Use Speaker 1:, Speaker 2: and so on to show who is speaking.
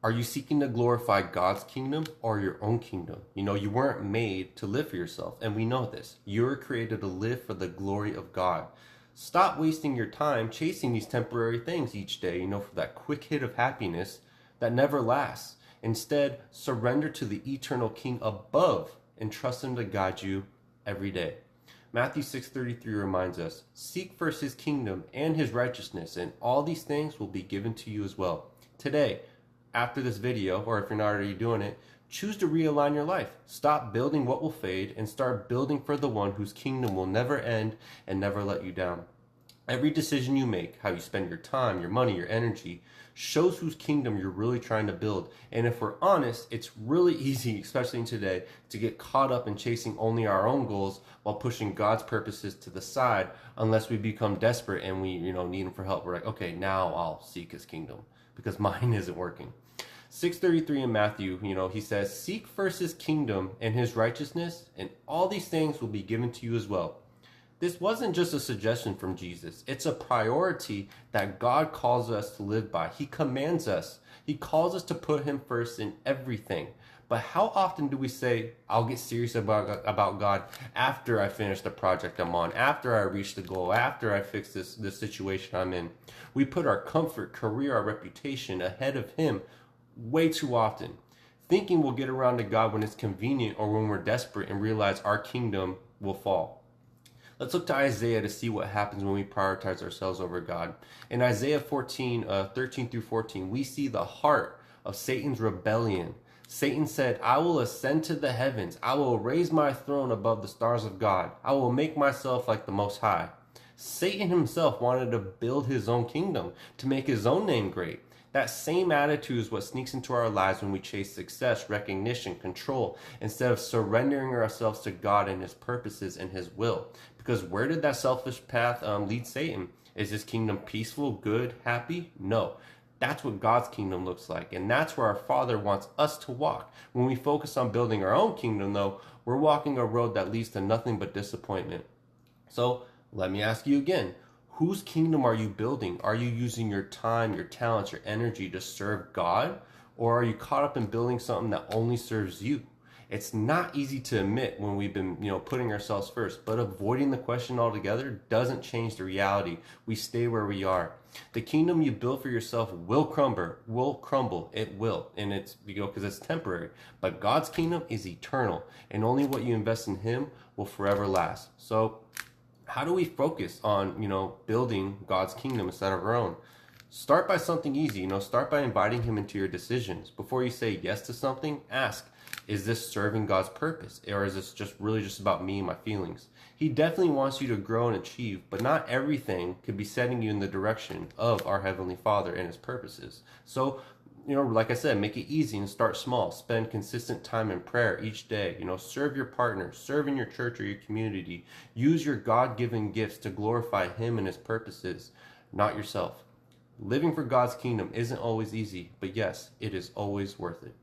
Speaker 1: Are you seeking to glorify God's kingdom or your own kingdom? You weren't made to live for yourself, and we know this. You were created to live for the glory of God. Stop wasting your time chasing these temporary things each day, for that quick hit of happiness that never lasts. Instead, surrender to the eternal King above and trust Him to guide you every day. Matthew 6:33 reminds us, seek first His kingdom and His righteousness, and all these things will be given to you as well. Today, after this video, or if you're not already doing it, choose to realign your life. Stop building what will fade and start building for the one whose kingdom will never end and never let you down. Every decision you make, how you spend your time, your money, your energy, shows whose kingdom you're really trying to build. And if we're honest, it's really easy, especially in today, to get caught up in chasing only our own goals while pushing God's purposes to the side, unless we become desperate and we, need Him for help. We're like, okay, now I'll seek His kingdom because mine isn't working. 6:33 in Matthew, he says, seek first His kingdom and His righteousness, and all these things will be given to you as well. This wasn't just a suggestion from Jesus. It's a priority that God calls us to live by. He commands us. He calls us to put Him first in everything. But how often do we say, I'll get serious about God after I finish the project I'm on, after I reach the goal, after I fix this situation I'm in? We put our comfort, career, our reputation ahead of Him way too often, thinking we'll get around to God when it's convenient or when we're desperate and realize our kingdom will fall. Let's look to Isaiah to see what happens when we prioritize ourselves over God. In Isaiah 13 through 14, we see the heart of Satan's rebellion. Satan said, I will ascend to the heavens. I will raise my throne above the stars of God. I will make myself like the Most High. Satan himself wanted to build his own kingdom, to make his own name great. That same attitude is what sneaks into our lives when we chase success, recognition, control, instead of surrendering ourselves to God and His purposes and His will. Because where did that selfish path lead Satan? Is His kingdom peaceful, good, happy? No. That's what God's kingdom looks like. And that's where our Father wants us to walk. When we focus on building our own kingdom, though, we're walking a road that leads to nothing but disappointment. So let me ask you again. Whose kingdom are you building? Are you using your time, your talents, your energy to serve God? Or are you caught up in building something that only serves you? It's not easy to admit when we've been, putting ourselves first, but avoiding the question altogether doesn't change the reality. We stay where we are. The kingdom you build for yourself will crumble. It will. And it's, because it's temporary. But God's kingdom is eternal. And only what you invest in Him will forever last. So how do we focus on, building God's kingdom instead of our own? Start by something easy, start by inviting Him into your decisions. Before you say yes to something, ask, is this serving God's purpose? Or is this just about me and my feelings? He definitely wants you to grow and achieve, but not everything could be setting you in the direction of our Heavenly Father and His purposes. So, like I said, make it easy and start small. Spend consistent time in prayer each day. Serve your partner, serve in your church or your community. Use your God-given gifts to glorify Him and His purposes, not yourself. Living for God's kingdom isn't always easy, but yes, it is always worth it.